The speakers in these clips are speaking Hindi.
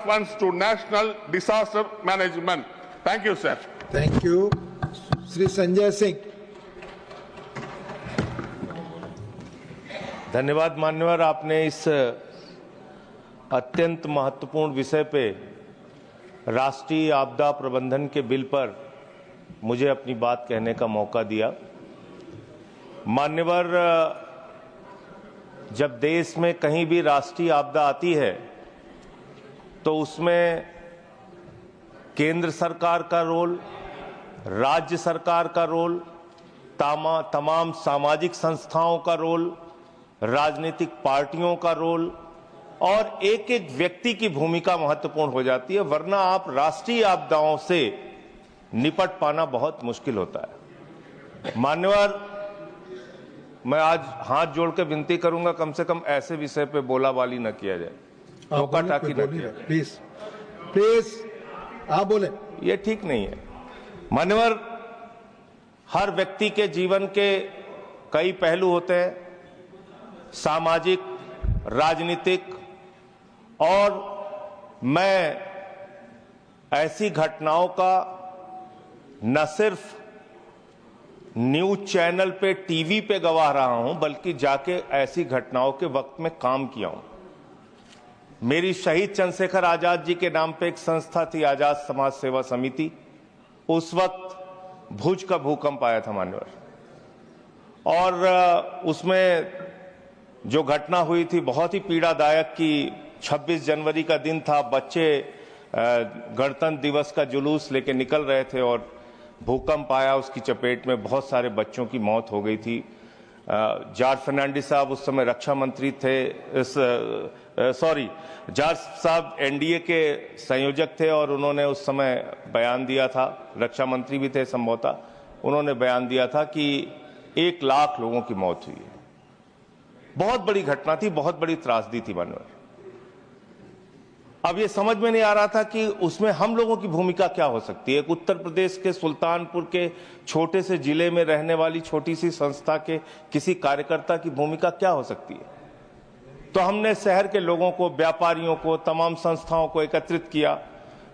funds to National Disaster Management. Thank you, sir. Thank you. Shri Sanjay Singh. धन्यवाद मान्यवर, आपने इस अत्यंत महत्वपूर्ण विषय पे राष्ट्रीय आपदा प्रबंधन के बिल पर मुझे अपनी बात कहने का मौका दिया। मान्यवर, जब देश में कहीं भी राष्ट्रीय आपदा आती है तो उसमें केंद्र सरकार का रोल, राज्य सरकार का रोल, तमाम सामाजिक संस्थाओं का रोल, राजनीतिक पार्टियों का रोल और एक एक व्यक्ति की भूमिका महत्वपूर्ण हो जाती है, वरना आप राष्ट्रीय आपदाओं से निपट पाना बहुत मुश्किल होता है। मान्यवर, मैं आज हाथ जोड़ के विनती करूंगा, कम से कम ऐसे विषय पे बोलाबाली न किया जाए, टोका टाकी न किया जाए। प्लीज प्लीज आप बोले, ये ठीक नहीं है। मान्यवर, हर व्यक्ति के जीवन के कई पहलू होते हैं, सामाजिक, राजनीतिक, और मैं ऐसी घटनाओं का न सिर्फ न्यूज चैनल पे, टीवी पे गवाह रहा हूं, बल्कि जाके ऐसी घटनाओं के वक्त में काम किया हूं। मेरी शहीद चंद्रशेखर आजाद जी के नाम पे एक संस्था थी, आजाद समाज सेवा समिति। उस वक्त भुज का भूकंप आया था मान्यवर, और उसमें जो घटना हुई थी बहुत ही पीड़ादायक कि 26 जनवरी का दिन था, बच्चे गणतंत्र दिवस का जुलूस लेके निकल रहे थे और भूकंप आया, उसकी चपेट में बहुत सारे बच्चों की मौत हो गई थी। जॉर्ज फर्नांडिस साहब उस समय रक्षा मंत्री थे, जॉर्ज साहब एनडीए के संयोजक थे और उन्होंने उस समय बयान दिया था, रक्षा मंत्री भी थे संभवतः, उन्होंने बयान दिया था कि 1 लाख लोगों की मौत हुई है। बहुत बड़ी घटना थी, बहुत बड़ी त्रासदी थी मानवर। अब ये समझ में नहीं आ रहा था कि उसमें हम लोगों की भूमिका क्या हो सकती है। एक उत्तर प्रदेश के सुल्तानपुर के छोटे से जिले में रहने वाली छोटी सी संस्था के किसी कार्यकर्ता की भूमिका क्या हो सकती है। तो हमने शहर के लोगों को, व्यापारियों को, तमाम संस्थाओं को एकत्रित किया,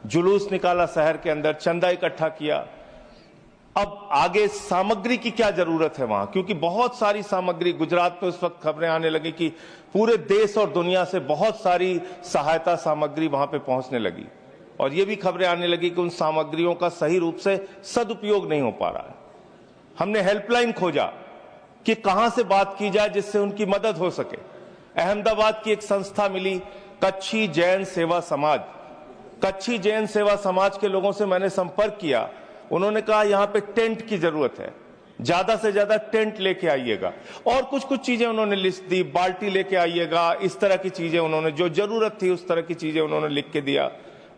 जुलूस निकाला शहर के अंदर, चंदा इकट्ठा किया। अब आगे सामग्री की क्या जरूरत है वहां, क्योंकि बहुत सारी सामग्री, गुजरात में उस वक्त खबरें आने लगी कि पूरे देश और दुनिया से बहुत सारी सहायता सामग्री वहां पे पहुंचने लगी, और ये भी खबरें आने लगी कि उन सामग्रियों का सही रूप से सदुपयोग नहीं हो पा रहा है। हमने हेल्पलाइन खोजा कि कहां से बात की जाए जिससे उनकी मदद हो सके। अहमदाबाद की एक संस्था मिली, कच्छी जैन सेवा समाज। कच्छी जैन सेवा समाज के लोगों से मैंने संपर्क किया, उन्होंने कहा यहां पे टेंट की जरूरत है, ज्यादा से ज्यादा टेंट लेके आइएगा, और कुछ चीजें उन्होंने लिस्ट दी, बाल्टी लेके आइएगा, इस तरह की चीजें उन्होंने, जो जरूरत थी उस तरह की चीजें उन्होंने लिख के दिया।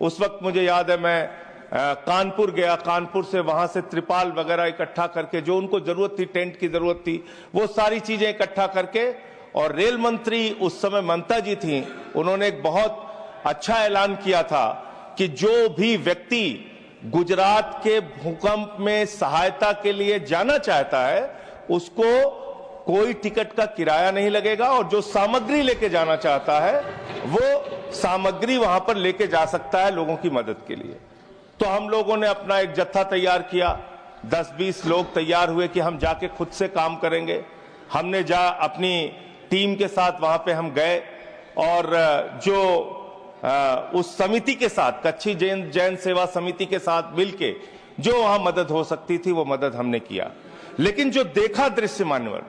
उस वक्त मुझे याद है मैं कानपुर गया, कानपुर से वहां से त्रिपाल वगैरह इकट्ठा करके, जो उनको जरूरत थी, टेंट की जरूरत थी, वो सारी चीजें इकट्ठा करके, और रेल मंत्री उस समय ममता जी थी, उन्होंने एक बहुत अच्छा ऐलान किया था कि जो भी व्यक्ति गुजरात के भूकंप में सहायता के लिए जाना चाहता है उसको कोई टिकट का किराया नहीं लगेगा, और जो सामग्री लेके जाना चाहता है वो सामग्री वहां पर लेके जा सकता है लोगों की मदद के लिए। तो हम लोगों ने अपना एक जत्था तैयार किया, 10-20 लोग तैयार हुए कि हम जाके खुद से काम करेंगे। हमने अपनी टीम के साथ वहां पे हम गए, और जो उस समिति के साथ, कच्छी जैन सेवा समिति के साथ मिलके जो वहां मदद हो सकती थी वो मदद हमने किया। लेकिन जो देखा दृश्य मान्यवर,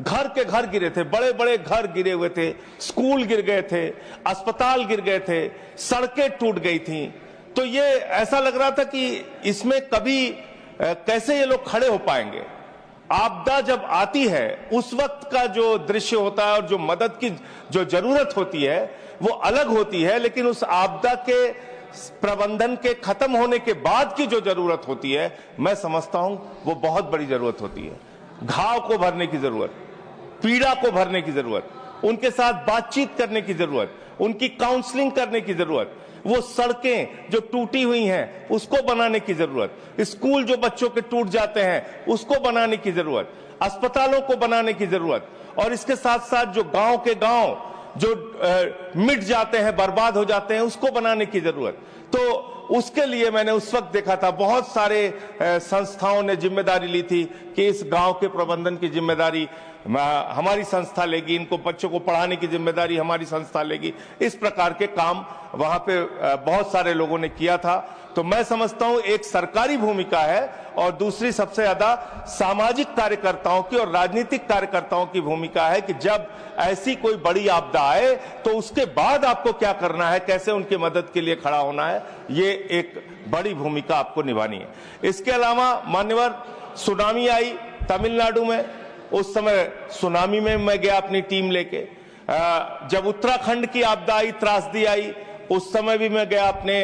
घर के घर गिरे थे, बड़े बड़े घर गिरे हुए थे, स्कूल गिर गए थे, अस्पताल गिर गए थे, सड़कें टूट गई थी। तो ये ऐसा लग रहा था कि इसमें कभी कैसे ये लोग खड़े हो पाएंगे। आपदा जब आती है उस वक्त का जो दृश्य होता है और जो मदद की जो जरूरत होती है वो अलग होती है, लेकिन उस आपदा के प्रबंधन के खत्म होने के बाद की जो जरूरत होती है, मैं समझता हूं वो बहुत बड़ी जरूरत होती है। घाव को भरने की जरूरत, पीड़ा को भरने की जरूरत, उनके साथ बातचीत करने की जरूरत, उनकी काउंसलिंग करने की जरूरत, वो सड़कें जो टूटी हुई हैं उसको बनाने की जरूरत, स्कूल जो बच्चों के टूट जाते हैं उसको बनाने की जरूरत, अस्पतालों को बनाने की जरूरत, और इसके साथ साथ जो गांव के गांव जो मिट जाते हैं, बर्बाद हो जाते हैं, उसको बनाने की जरूरत। तो उसके लिए मैंने उस वक्त देखा था बहुत सारे संस्थाओं ने जिम्मेदारी ली थी कि इस गांव के प्रबंधन की जिम्मेदारी हमारी संस्था लेगी, इनको बच्चों को पढ़ाने की जिम्मेदारी हमारी संस्था लेगी। इस प्रकार के काम वहां पे बहुत सारे लोगों ने किया था। तो मैं समझता हूं एक सरकारी भूमिका है और दूसरी सबसे ज्यादा सामाजिक कार्यकर्ताओं की और राजनीतिक कार्यकर्ताओं की भूमिका है कि जब ऐसी कोई बड़ी आपदा आए तो उसके बाद आपको क्या करना है, कैसे उनकी मदद के लिए खड़ा होना है, ये एक बड़ी भूमिका आपको निभानी है। इसके अलावा मान्यवर सुनामी आई तमिलनाडु में, उस समय सुनामी में मैं गया अपनी टीम लेके। जब उत्तराखंड की आपदा आई, त्रासदी आई, उस समय भी मैं गया अपने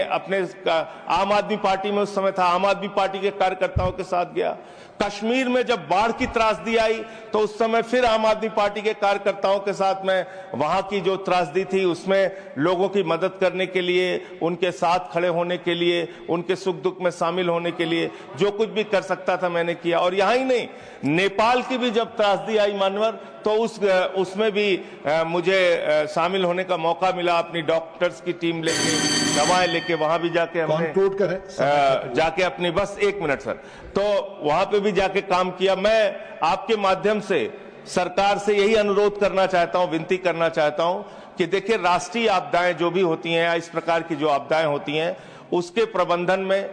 आम आदमी पार्टी में उस समय था, आम आदमी पार्टी के कार्यकर्ताओं के साथ गया। कश्मीर में जब बाढ़ की त्रासदी आई तो उस समय फिर आम आदमी पार्टी के कार्यकर्ताओं के साथ मैं वहां की जो त्रासदी थी उसमें लोगों की मदद करने के लिए, उनके साथ खड़े होने के लिए, उनके सुख दुख में शामिल होने के लिए जो कुछ भी कर सकता था मैंने किया। और यहां ही नहीं, नेपाल की भी जब त्रासदी आई मानवर, तो उसमें भी मुझे शामिल होने का मौका मिला। अपनी डॉक्टर्स की टीम लेके, दवाएं लेके वहां भी जाके हमने जाके अपनी, बस 1 मिनट सर, तो वहां पे भी जाके काम किया। मैं आपके माध्यम से सरकार से यही अनुरोध करना चाहता हूं, विनती करना चाहता हूं कि देखिए राष्ट्रीय आपदाएं जो भी होती हैं, इस प्रकार की जो आपदाएं होती हैं, उसके प्रबंधन में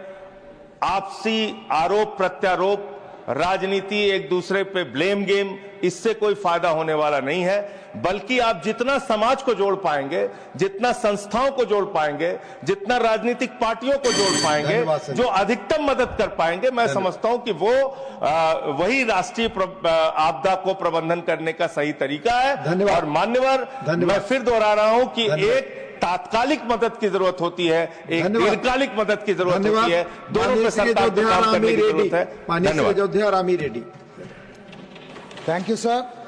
आपसी आरोप प्रत्यारोप, राजनीति, एक दूसरे पे ब्लेम गेम, इससे कोई फायदा होने वाला नहीं है। बल्कि आप जितना समाज को जोड़ पाएंगे, जितना संस्थाओं को जोड़ पाएंगे, जितना राजनीतिक पार्टियों को जोड़ पाएंगे, जो अधिकतम मदद कर पाएंगे, मैं समझता हूं कि वो वही राष्ट्रीय आपदा को प्रबंधन करने का सही तरीका है। और मान्यवर, मैं फिर दोहरा रहा हूं कि एक तात्कालिक मदद की जरूरत होती है, एक दीर्घकालिक मदद की जरूरत होती है, दोनों पे सरकार को काम करने की जरूरत है। धन्यवाद। Thank you sir.